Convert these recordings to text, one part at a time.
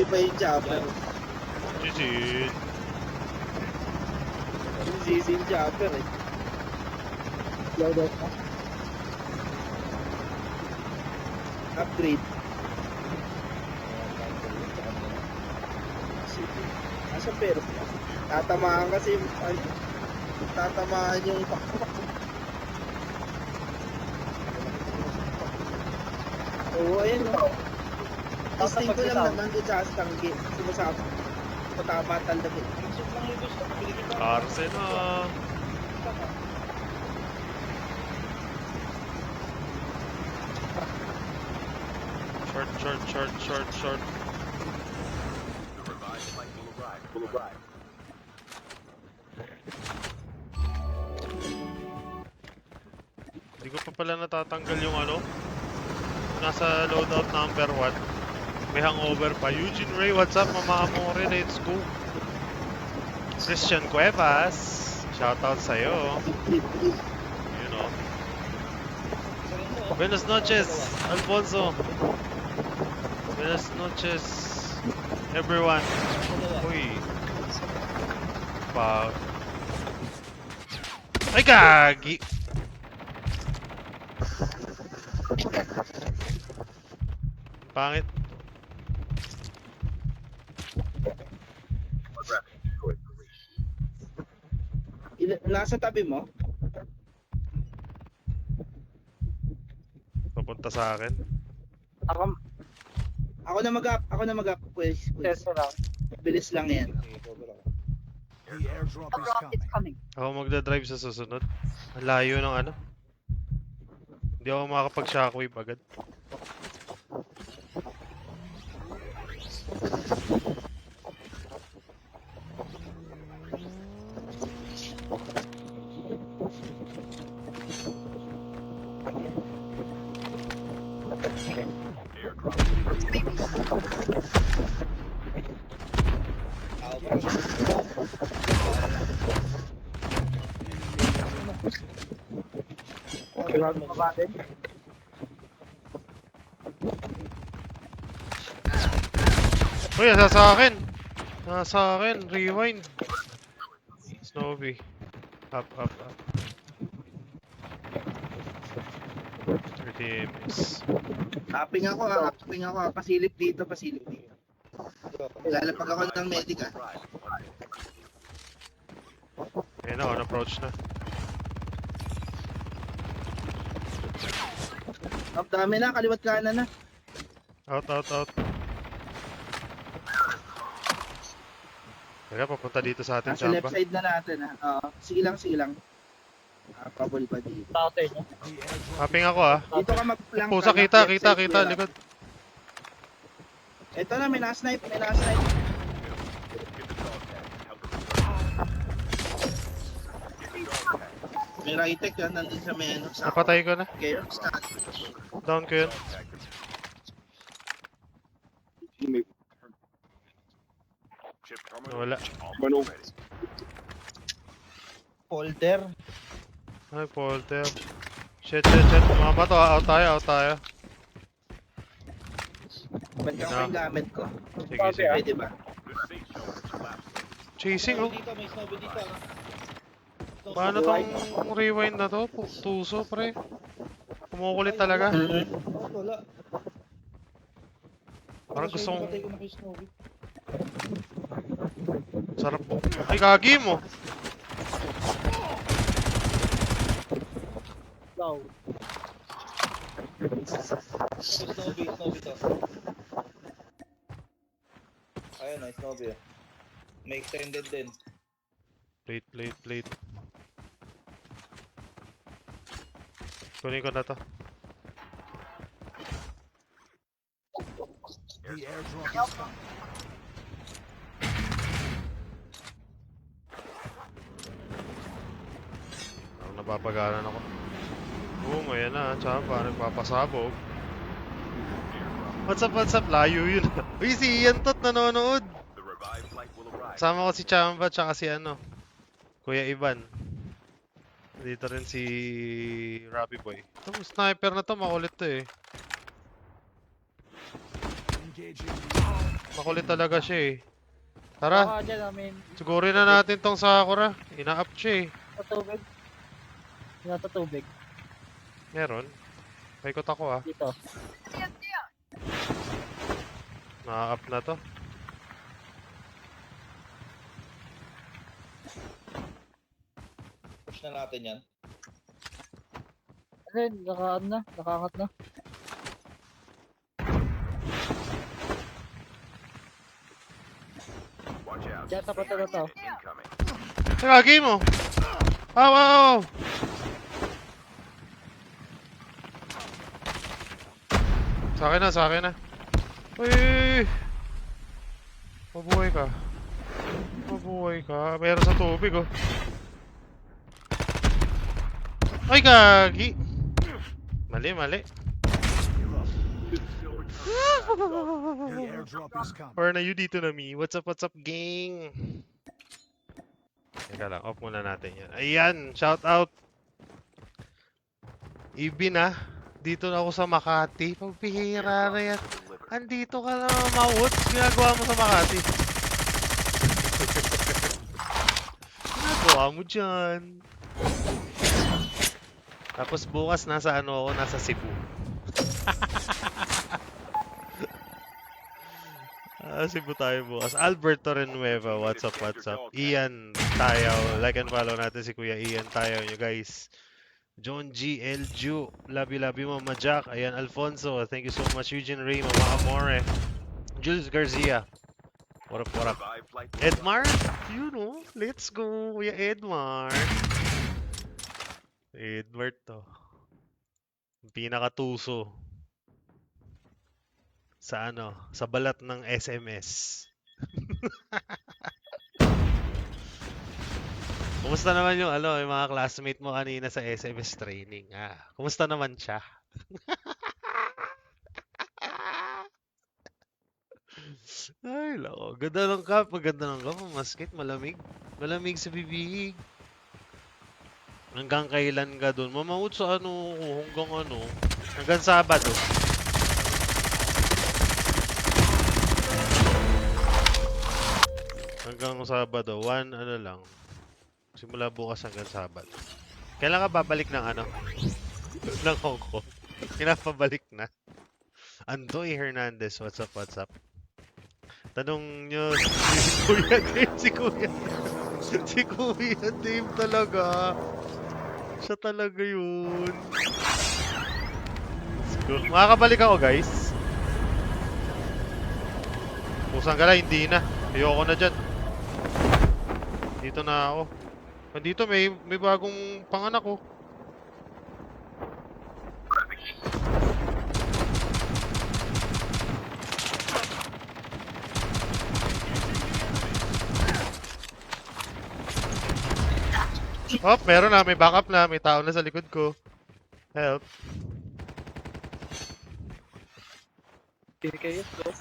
Easy pa yung chopper. Easy. Easy yung chopper eh. Load out na. Upgrade. Sige. Asa pero? Tatamaan kasi yung ano. Tatamaan yung oo, ayun o. Instinct ko lang naman doon sa astanggi. Sumasama. Patama talaga. Instinct lang yung gusto. Arsenal. Short. The revived flight will arrive. Hindi ko pa pala natatanggal yung ano. Nasa loadout number 1. May hangover pa. Eugene Ray, what's up mga amore? Let's go. Christian Cuevas. Shoutout sa'yo. You know. Buenas noches, Alfonso. Buenas noches, everyone. Uy. Wow. Ay, gagi! Pangit. Nasa tabi mo? Papunta sa akin. Ako na mag-up. Quiz. Test lang. Bilis lang yan. The airdrop A drop is coming. Ako magdadrive sa susunod. Ang layo ng ano. Hindi ako makakapag-shockwave agad. Kailangan mo ba din? Uy, nasa akin! Nasa akin, rewind. Snowy. Up. 30 MS. Tapping ako ha. Pasilip dito. Lalapag ako ng medic ah. Ayun na, on-approach na. Ang dami na, kaliwat kanan na. Out. Teka, papunta dito sa ating Nasa left chamba. side na natin ha. Oo. Sige lang. Pabol pa dito. Tatay niya. Hopping ako ah. Dito ka mag-flank. Pusa, ka, kita, left side kuya. likod. Ito na, may na-snipe. May right-tech yan, nandun sa may ano. Sa Napatay ko na. kayo. Down ko yun. Chip terminal. Wala. Almost ready. Folder. Ay, Polter. Shit. Mga bato, out tayo. Ba't ka yung gamit ko? Sige. Pwede ba? The safe zone is collapsing. Chasing oh. Dito, may snowy dito. Paano tong rewind na to? Tuso, pre. Kumukulit talaga. Wala. Parang gusto kong... Sarap po. Ay, gagi mo! Low. Snowy to. Ayun, nice snowy. May extended din. Plate. Kunin ko na to. The airdrop is coming. Napapagalan ako. Boom, ayan na. Tsaka nagpapasabog. What's up? Layo yun. Uy, si Ian Tot nanonood. The revived flight will arrive. Sama ko si Chamba tsaka si Kuya Ivan. Dito rin si Robbie Boy. Itong sniper na to, makulit to eh. Engaging. Makulit talaga siya eh. Tara, Baka dyan namin sigurin na natin tong Sakura. Ina-up siya eh. sa tubig. Nasa tubig. Meron. Paikot ako ah. Dito. Na-up na to. Push na natin yan. Ano yun? Nakaangat na. Watch out. Diyan, tapat na to. Incoming. Teka, game mo! Aw, aw, aw! Sa akin na, sa akin na. Uy! Mabuhay ka. Mabuhay ka. Meron sa tubig oh. Ay, gagi! Mali, mali. The airdrop is coming. Or na you dito na me. What's up, gang? Teka lang, off muna natin yan. Ayan, shout out. Ibin ah. Dito na ako sa Makati. Pagpihira na yan. Andito ka na, Mawoods. Ginagawa mo sa Makati. Ginagawa mo dyan. Tapos bukas nasa ano ako, nasa Cebu. Cebu tayo bukas. Alberto Renueva, what's up? Ian Tayaw, like and follow natin si Kuya Ian Tayaw nyo guys. John G. Elju, love you Mama Jack. Ayan, Alfonso, thank you so much. Eugene Ray, Mama Amore. Jules Garcia, what up? Revive flight will Edmar, you know, let's go, Kuya Edmar. Edward to. Pinakatuso. Sa ano, sa balat ng SMS. Kumusta naman yung ano, yung mga classmate mo kanina sa SMS training? Ah, kumusta naman siya? Ay, lako. Ganda ng cup, maganda ng cup. Masket, malamig. Malamig sa bibig. Hanggang kailan ka dun? Mamawot sa ano, hanggang ano, hanggang Sabado. Hanggang Sabado, ano lang. Simula bukas hanggang Sabado. Kailan ka babalik ng ano? ng Hong Kong? Pinapabalik na. Andoy Hernandez, what's up? Tanong nyo, si Kuya Dave talaga. Siya talaga yun. Let's go. Makakabalik ako guys. Pusang ka lang, hindi na. Ayoko na dyan. Dito na ako. Dito may bagong panganak ko. Oh, meron na, may backup na, may tao na sa likod ko. Help. PKS, bro.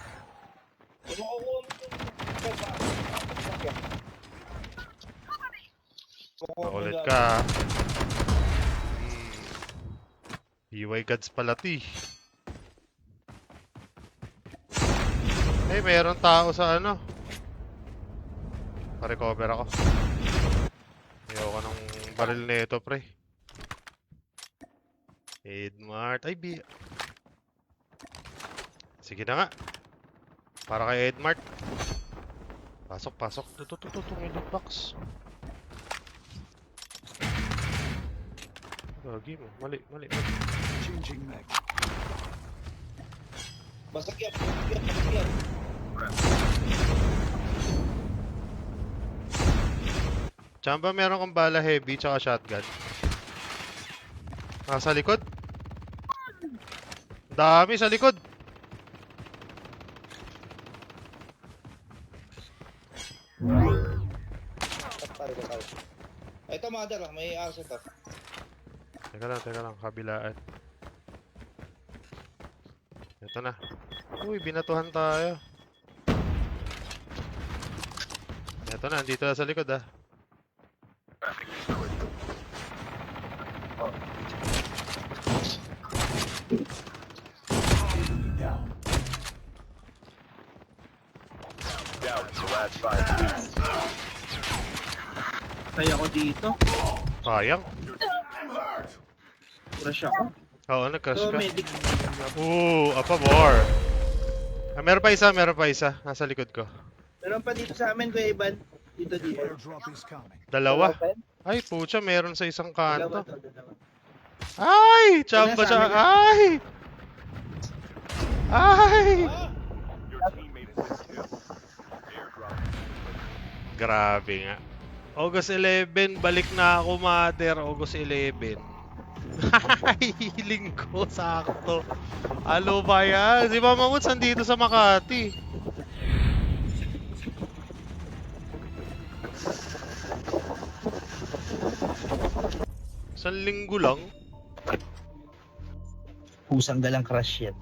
Ulit ka. EY Gods pala to eh. Hey, mayroon tao sa ano. Pa-recover ako. Ayoko ng baril nito, pre. Edmart. Ay, sige na nga. Para kay Edmart. Pasok. Ito, may loot box. Gagi mo. Mali. changing mag. Basag yan. Chamba, meron kang bala heavy tsaka shotgun. Sa likod. Dami sa likod. Pare. Ito mother, may aso to. Teka lang, kabilaan. Ito na. Uy, binatuhan tayo. Ito na, andito na sa likod ah. Kaya ako dito. Sayang. Crush ako. Oo, nag-crash So, ka. medic. Apa more. Ah, meron pa isa, meron pa isa. Nasa likod ko. Meron pa dito sa amin, Kuya Ivan. Dito, The dito. airdrop is coming. Dalawa. Open. Ay, pucha, meron sa isang Dalawa kanto. to, dalawa. Ay! Chamba Wala sa siya. amin. Ay! Ay! Grabe nga. August 11, balik na ako, mother. August 11. Ay, linggo, sakto. Ano ba yan? Si Mama Woods nandito sa Makati. Isang linggo lang. Pusang galang crush yan.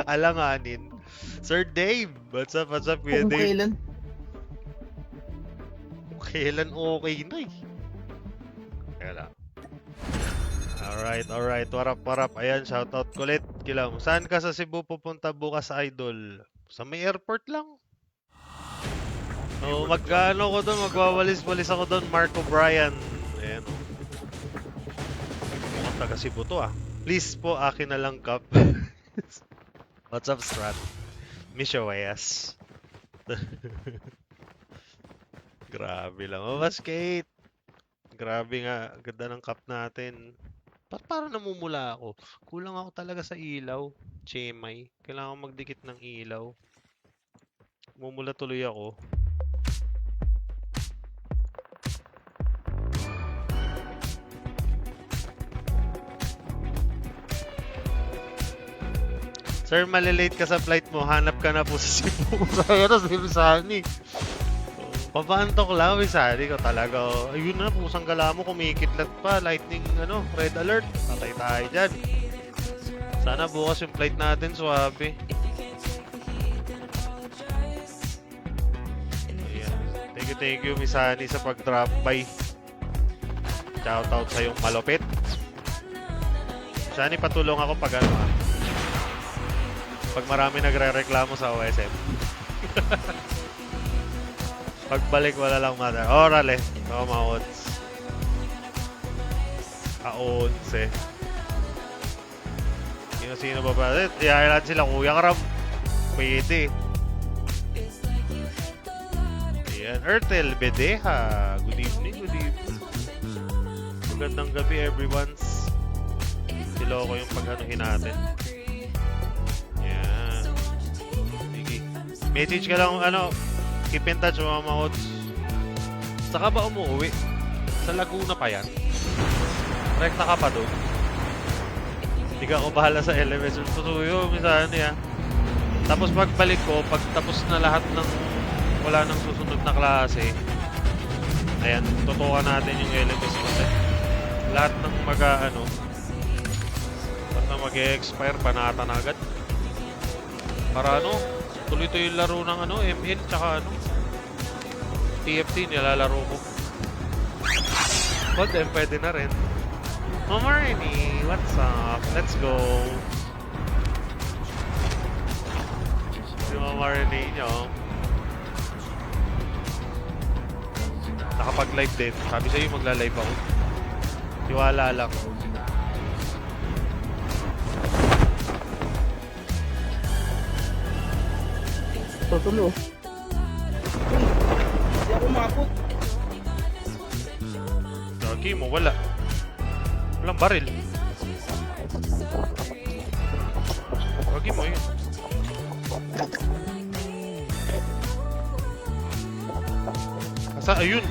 Alanganin. Sir Dave, what's up, Kuya Kung Dave? kailan. Kailan okay na eh. Kaya lang. Alright. What up? Ayan, shoutout ko ulit. Kilam. Saan ka sa Cebu pupunta bukas, idol? Sa may airport lang. Oh, magkano ko doon, magwawalis-walis ako doon, Mark O'Brien. Ayan o. Mukhang taga Cebu to ah. Please po, akin na lang cup. What's up, Strat? Miss your ass. Grabe lang. Oh, mas Kate. Grabe nga. Ganda ng cup natin. Parang namumula ako. Kulang ako talaga sa ilaw. Chemay. Kailangan ko magdikit ng ilaw. Mumula tuloy ako. Sir, malilate ka sa flight mo. Hanap ka na po sa Cebu. Sa'yo na, Sani. Pabantok lang, Sani ko talaga. Ayun na, pusang gala mo. Kumikitlat pa. Lightning, red alert. Patay tayo dyan. Sana bukas yung flight natin, swabe. Ayan. Thank you, Miss Sani, sa pag-drop by. Shoutout sa yung malupit. Sani, patulong ako pag pag marami nagre-reklamo sa OSM. Pagbalik wala lang mother. Orale. Mauts. A11. Sino ba ba? Iyayalan sila. Kuya Karam. Pwede. Ayan. Ertel Bedeha. Good evening. Magandang gabi, everyone. Siloko yung paghanuhin natin. Message ka lang, keep in touch, mga mahots. Saka ba umuwi? Sa Laguna pa yan? Rekta ka pa doon? Hindi ka ako bahala sa LMS. Susuyo, minsan yan. Tapos pagbalik ko, pag tapos na lahat ng wala nang susunod na klase, ayan, tutukan natin yung LMS kasi lahat ng lahat na mag-expire, panatan agad. Para tuloy-tuloy yung laro ng ML tsaka TFT nilalaro ko. But then pwede na rin. Mama Remy, what's up? Let's go. Si Mama Remy nyo. Nakapag-live din. Sabi sa'yo magla-live ako. Tiwala lang. Tutulo. Hindi ako umabot. Gagi mo, wala. Walang baril. Gagi mo yun. Asa, ayun.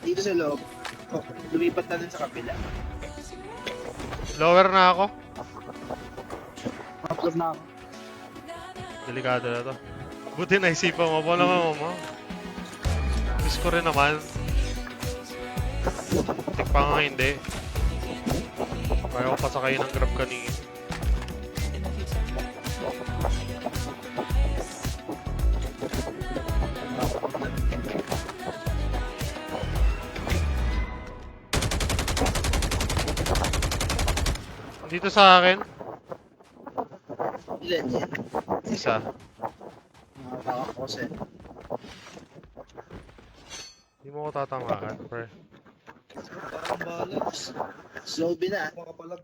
Dito sa loob. Oh, lumipat na dun sa kapila. Lower na ako. Upload na ako. Delikado na to. Buti naisipan mo. Wala naman, mama. Miss ko rin naman. Tikpa nga hindi. Kaya ko pasakayin ng grab kanina. Dito sa akin. Ilan yan? Isa. Nakakakos eh. Hindi mo ko tatamaan, pre. Parang balas. Slow B na. Makapalag.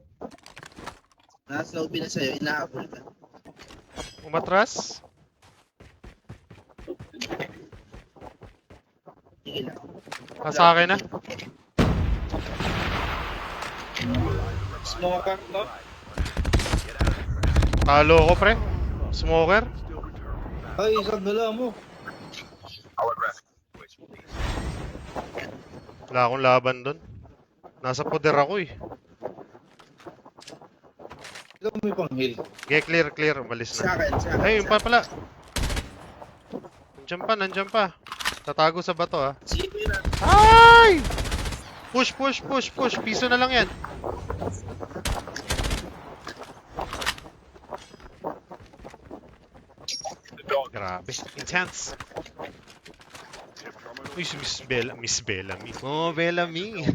Slow B na sa'yo, inahabol ka. Umatras? Sige lang. Sa akin na. Smoker, no? Talo ko, pre. Smoker? Ay, isang dala mo. Wala akong laban doon. Nasa poder ako eh. Ikaw may pang heal. Okay, clear, clear. Umalis Sa na. akin, sa akin. Ay, yung pa pala. Nandiyan pa. Tatago sa bato ah. Sige na. Ay! Push. Piso na lang yan. Grabe. Intense. Uy, si Miss Bellamy. Oh, Bellamy.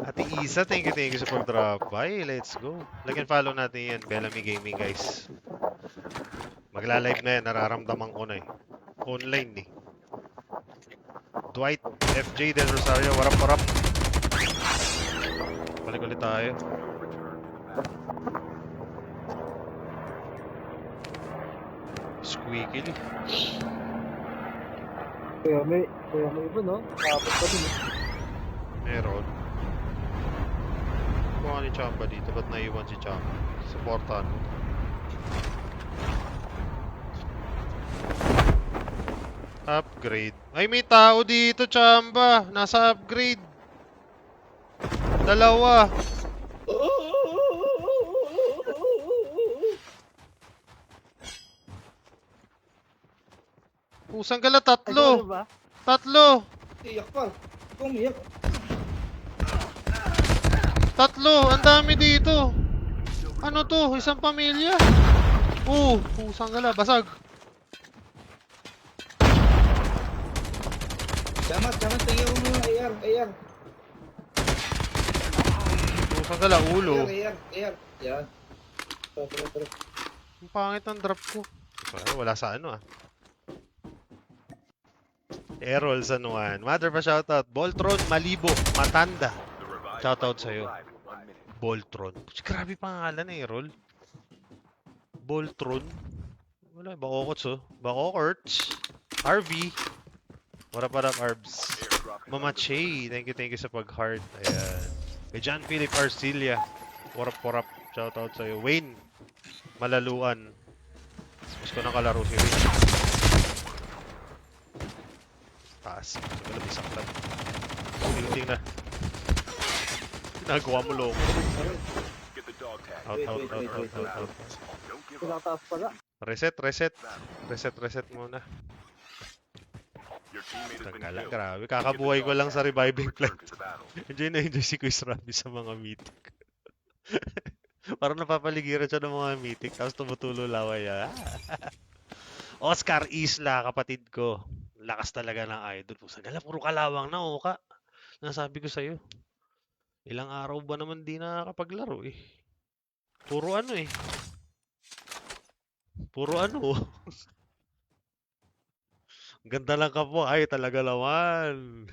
Ate Isa, thank you sa pag-drop by. Let's go. Like and follow natin yan, Bellamy Gaming, guys. Magla-live na yan, nararamdaman ko na eh. Online eh. Dwight, FJ Del Rosario, what up? Balik ulit tayo. Squeaky. Kaya may iba, no? Tapos pa din. Meron. Kuha ni Chamba dito, ba't naiwan si Chamba? Supportan mo. Upgrade. Ay, may tao dito, Chamba. Nasa upgrade. Dalawa. Pusang gala, Ay, ano tatlo. ba? Tatlo. Iyak pa. Umiyak. Tatlo. Ang dami dito. Ano to? Isang pamilya? Pusang gala. Basag. Damat, tingin mo muna. AR. Pusang gala. Ulo. AR. Yan. Tara. Ang pangit ng drop ko. Wala sa ano ah. Errol San Juan. Mother pa shoutout. Voltron Malibo. Matanda. Shoutout sa'yo. Voltron. Grabe pangalan eh, Errol. Voltron. Wala, Bakokots oh. Bakokots. RV. What up, Arbs? Mama Che. Thank you sa pag-heart. Ayan. Kay John Philip Arcilia. What up. Shoutout sa'yo. Wayne. Malaluan. Mas ko nang kalaro si Wayne. Taas. Malabis ang club. Tingting na. Ginagawa mo loko. Out. Pinataas pala. Reset muna. Tangkala, grabe. Kakabuhay ko lang sa reviving plant. enjoy si Quiz Rabbi sa mga mythic. Parang napapaligiran siya ng mga mythic. Tapos tumutulo laway. Oscar Isla, kapatid ko. Lakas talaga ng idol. Sagala, puro kalawang na, Oka. Nasabi ko sa'yo. Ilang araw ba naman di nakakapaglaro eh. Puro ano eh. Ganda lang ka po. Ay, talaga naman.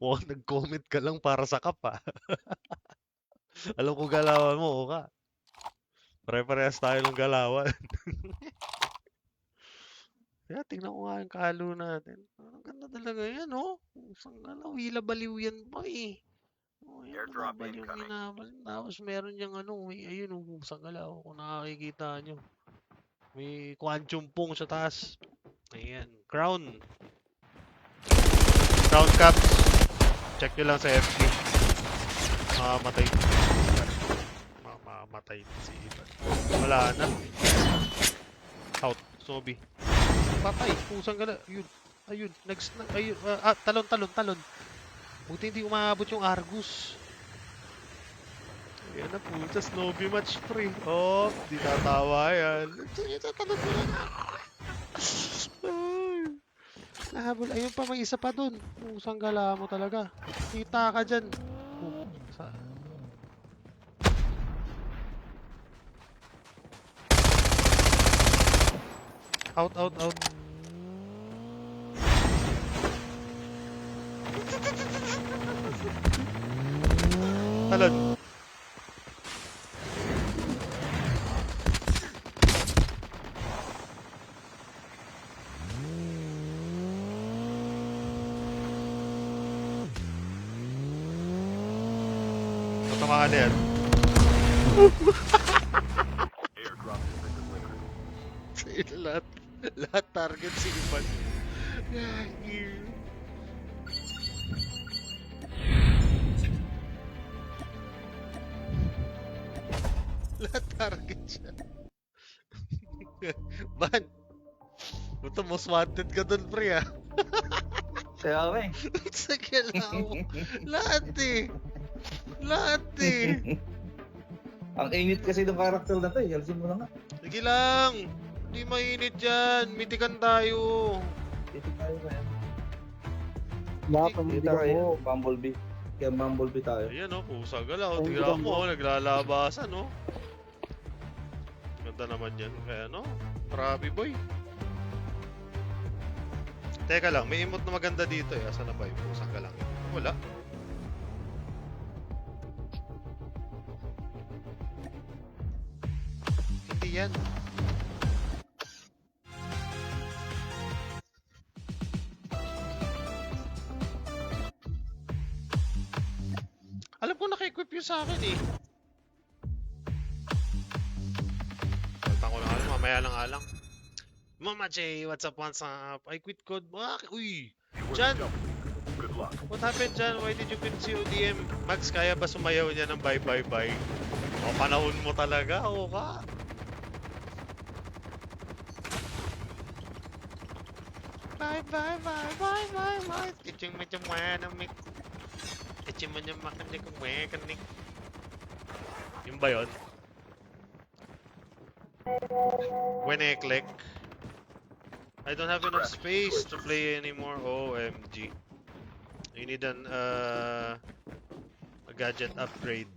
Mukhang nag-comment ka lang para sa kapa. Alam ko galawan mo, Oka. Pare-parehas tayo ng galawan. Kaya tingnan ko nga yung kalo natin. Ang ganda talaga yan, oh. Isang wila baliw yan pa eh. Airdrop Baliw incoming. minabal. Tapos meron niyang ayun, isang galaw. Kung nakakikita nyo. May kwanchumpong sa taas. Ayan. Crown caps. Check nyo lang sa FB. Mamamatay si Ivan. Wala na. Out. Zombie. Patay. Pusang gala. Ayun. Talon. Buti hindi umabot yung Argus. Ayan na po. Sa Snowbie match 3. Oh, di tatawa yan. Talon mo na. Nahabol. Ayun pa, may isa pa dun. Pusang gala mo talaga. Kita ka dyan. Out, out, out. Talon. Tatamaan na yan. Airdrop has been delivered. Sa'yo lahat. Lahat target si Ivan. Gagi. Lahat target siya. Ban! Buto, most wanted ka dun, pre, ah. Kaya ako eh. Sa kailangan mo. Lahat, eh. Lahat, eh. Ang init kasi ng karakter na to eh. Yalsin mo na nga. Sige lang. Hindi mainit yan. Mitikan tayo. Dito tayo kaya. Baka hindi Dito kayo. mo. Bumblebee. Kaya Bumblebee tayo. Ayan, oh. Pusa galaw. Ang Tignan ganda mo, mo. oh. Naglalabasan, oh. Ganda naman yan. Kaya, no? Grabe, boy. Teka lang, may emote na maganda dito, eh. Asan na ba yung pusang galang? Wala. Hindi yan. Alam ko naka-equip yun sa akin, eh. Palitan ko lang alam, mamaya lang alang. Mama J, what's up, what's up? I quit code. Uy! Jan! Good luck. What happened, Jan? Why did you quit CODM? Max, kaya ba sumayaw niya ng bye bye bye? O, panahon mo talaga, o ka? Bye bye bye bye bye bye. Kitching mo dyan mga namik. Kitching mo dyan makanik mekanik. Yung ba yun? When I click, I don't have enough space to play anymore. OMG. You need a gadget upgrade.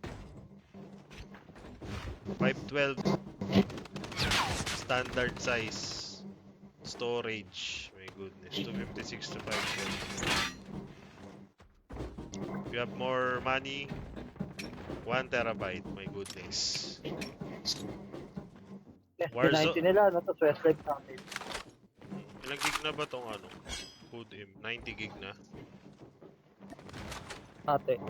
512 standard size storage. My goodness, 256 to 512. If you have more money, 1 terabyte. My goodness. Warzone- 90 nila, no? Tapos Westlife natin. Ilang gig na ba tong ano? CODM? 90 gig na. Ate.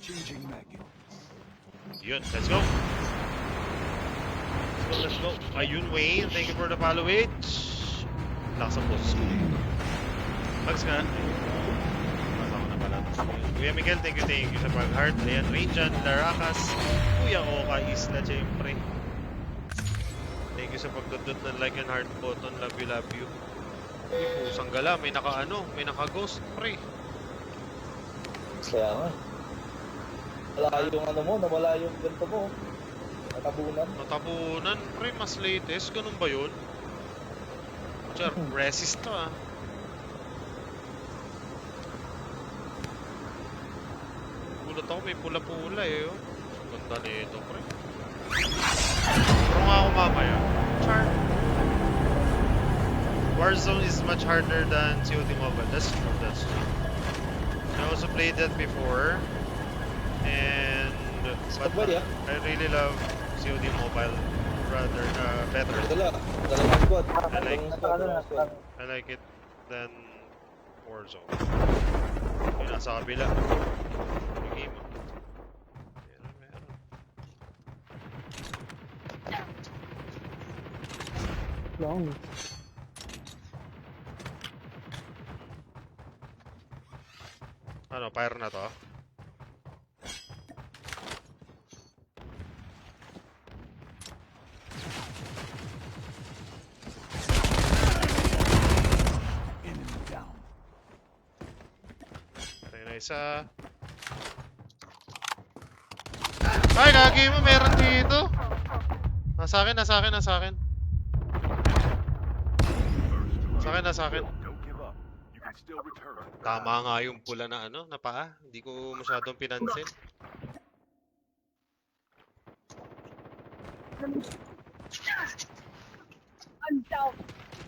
Changing magnet. Yun, let's go! Let's go! Ayun, Wayne, thank you for the followage! Lakas ang boses ko. Mags ka? Masama na pala. Kuya Miguel, thank you sa pag-heart. Ayan, Rajan, Laracas, Kuya Oka, Isla, syempre. Thank you sa pagdudot ng like and heart button. Love you, love you. Yung pusang gala, may naka-ghost, pre. Kaya nga. Wala yung ano mo, nawala yung ganito mo. Natabunan. Natabunan, pre, mas latest. Ganun ba yun? Sir, resist to, ah. Gulat ako, may pula-pula eh, oh. Ganda nito, pre. Pero nga ako mamaya. Char. Warzone is much harder than COD Mobile. That's true, that's true. I also played that before. And... Stop ba yan? I really love COD Mobile. Rather, better. Dala squad. I like- Dalawang squad. I like it than Warzone. Yung nasa kabila. Yung game mo. Meron. Long. Ano, fire na to? Enemy down. Tayo na isa. Ay, gagi mo, meron dito. Nasa akin. Sa akin. Don't give up. You can still return. Tama nga yung pula na ano, na paa. Hindi ko masyadong pinansin.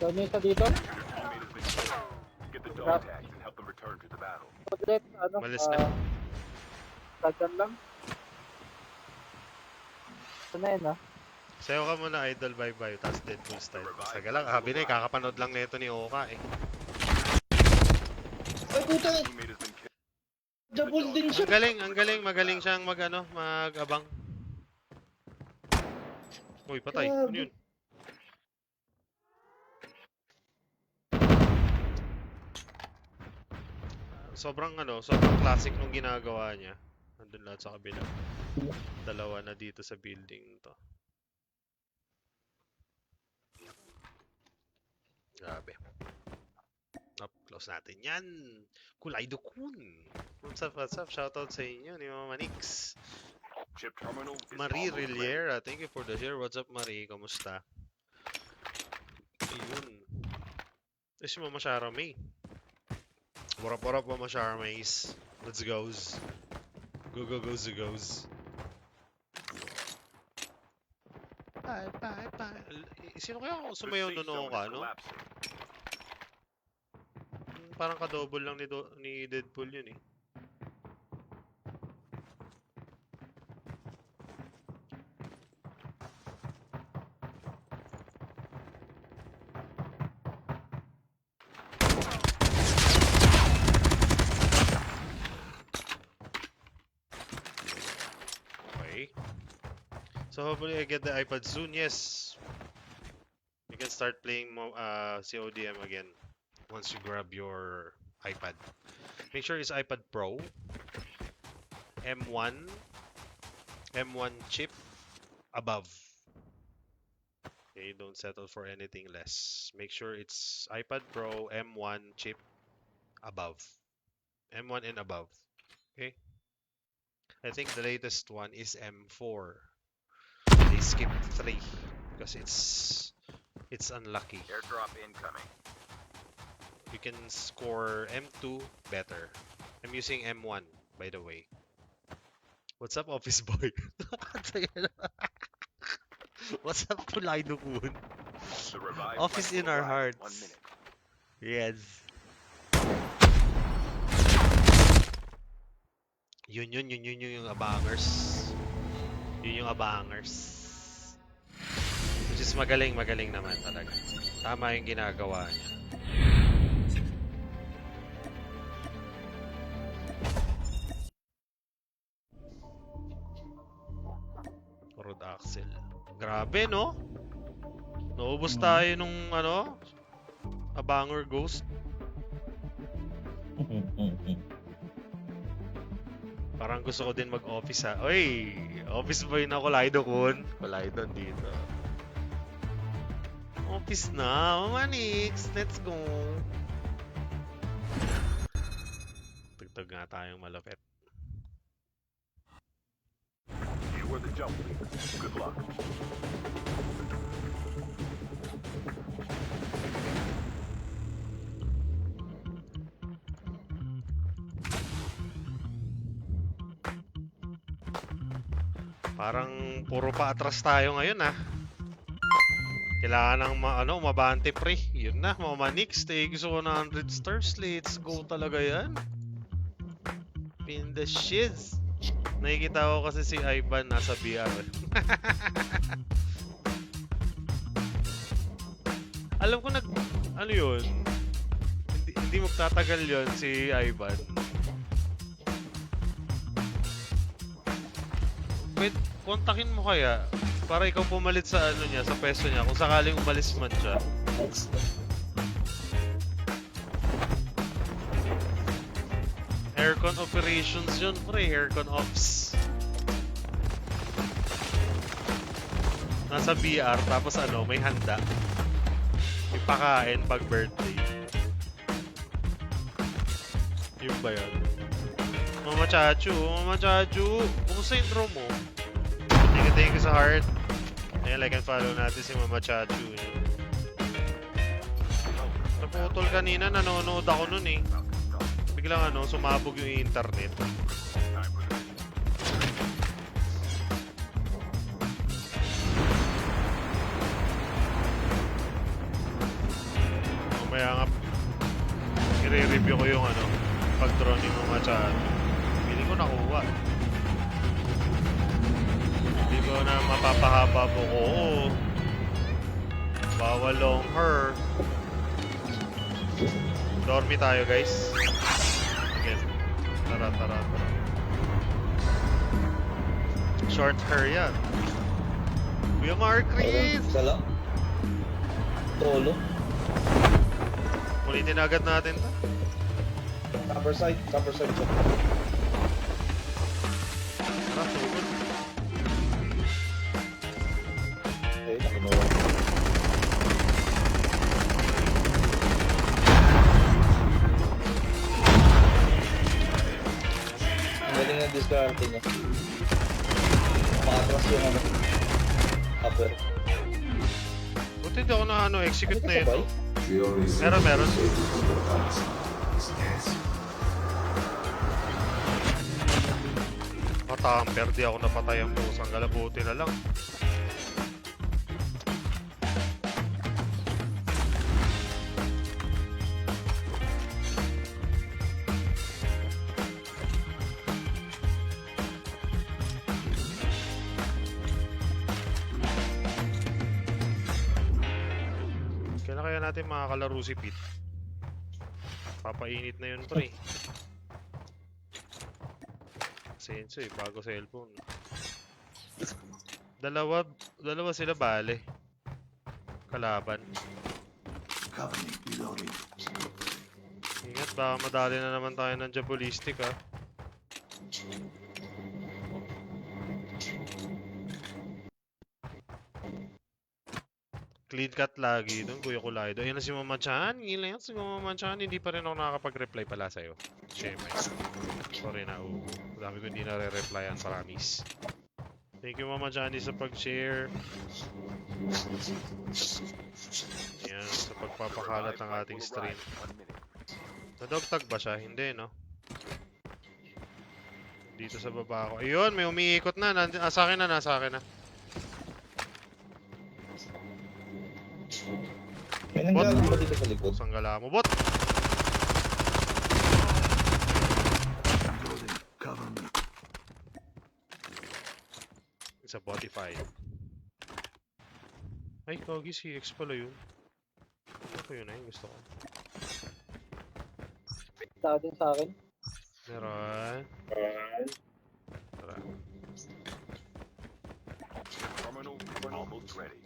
Dami isa dito. Your teammate has been killed. Get the dog tags and help them return to the battle. Ulit, ano, Malis na. Tagdan lang. Ito na yun, ah. Sayo ka muna, idol, bye-bye. Tapos Deadpool style. Saga lang, habi na eh. Kakapanood lang nito ni Oka eh. Ay, puta! Your teammate has been killed. Double din siya. Ang galing. Magaling siyang mag-abang. Uy, patay. Ano yun? Sobrang classic nung ginagawa niya. Nandun lahat sa kabila. Dalawa na dito sa building to. Grabe. Up, close natin yan. Kulay Dukun. What's up? Shoutout sa inyo ni Mama Nix. Chip terminal is Marie almost ready. Riliera, thank you for the share. What's up, Marie? Kamusta? Ayun. Eh, si Mama Shara May. Warap, Mama Shara Mays. Let's goes. Go, goes. Bye. Sino kaya The sumayaw safe noon zone ka, is no? collapsing. Parang ka-double lang ni Deadpool yun eh. Okay. So hopefully I get the iPad soon. Yes. You can start playing CODM again once you grab your iPad. Make sure it's iPad Pro. M1 chip above. Okay, don't settle for anything less. Make sure it's iPad Pro M1 chip above. M1 and above. Okay? I think the latest one is M4. They skipped 3 because it's unlucky. Airdrop incoming. You can score M2 better. I'm using M1 by the way. What's up, office boy? What's up, Kulay Dukun? The revived Office flight in will our arrive in hearts. 1 minute. Yes. Yun yung abangers. Yun yung abangers. Which is magaling naman talaga. Tama yung ginagawa niya. Rod Axel. Grabe, no? Naubos tayo nung Abanger Ghost. Parang gusto ko din mag-office ha. Oy! Office boy na Kulaydo kun. Kulaydo dito. Office na. Mama Nix, let's go. Tugtog nga tayong malapit. You were the jump leader. Good luck. Parang puro pa atras tayo ngayon ah. Kailangan ng mabante pre. Yun na, Mama Nix, take 100 stars. Let's go talaga yan. Pin the shiz. Nakikita ko kasi si Ivan nasa BR. Alam ko ano yun? Hindi magtatagal yun si Ivan. Wait, kontakin mo kaya para ikaw pumalit sa niya, sa peso niya kung sakaling umalis man siya. Aircon operations yun, pre. Aircon ops. Nasa BR, tapos may handa. May pakain pag birthday. Yun ba yun? Mama Chachu, kumusta yung intro mo? Thank you sa heart. Ayan, like and follow natin si Mama Chachu. Ano Naputol kanina, nanonood ako nun eh. Biglang sumabog yung internet. Mamaya nga, i-review ko yung pag-draw ni Mama Chan. Hindi ko nakuha. Hindi ko na mapapahaba po ko. Bawal long her. Dormi tayo guys. Sige. Tara. Short hair yan. Kuya Marcris! Isa lang. Tolo. Ulitin agad natin to. Cover side. Tara, sugod. Okay, nakinuha. Ang galing na discarte niya. Makatras yung upper. Buti di ako na execute na ito. We only see Meron. stages of the past. Yes. Matamper, di ako napatay ang pusang galabuti na lang. Kailan kaya natin makakalaro si Pete? Papainit na yun pre. Senso bago cellphone. Dalawa sila bale. Kalaban. Covenant reloading. Ingat, baka madali na naman tayo ng Diabolistic ha. Clean cut lagi doon, Kuya Kulaydo. Ayun na si Mama Chan. Ilan si Mama Chan. Hindi pa rin ako nakakapag-reply pala sa'yo. Sheme. Sorry na, Ugo. Dami ko hindi nare-replyan, promise. Thank you, Mama Johnny, sa pag-share. Yan, sa pagpapakalat ng ating stream. Nadogtag ba siya? Hindi, no? Dito sa baba ako. Ayun, may umiikot na. Nasa akin na. May nangyari ba dito sa likod? Pusang gala mo, bot! Reloading. Cover me. Sa Spotify. Ay, Kogi, CX pala yun. Ito yun yung gusto ko. Sa akin. Meron. Tara. Terminal almost ready.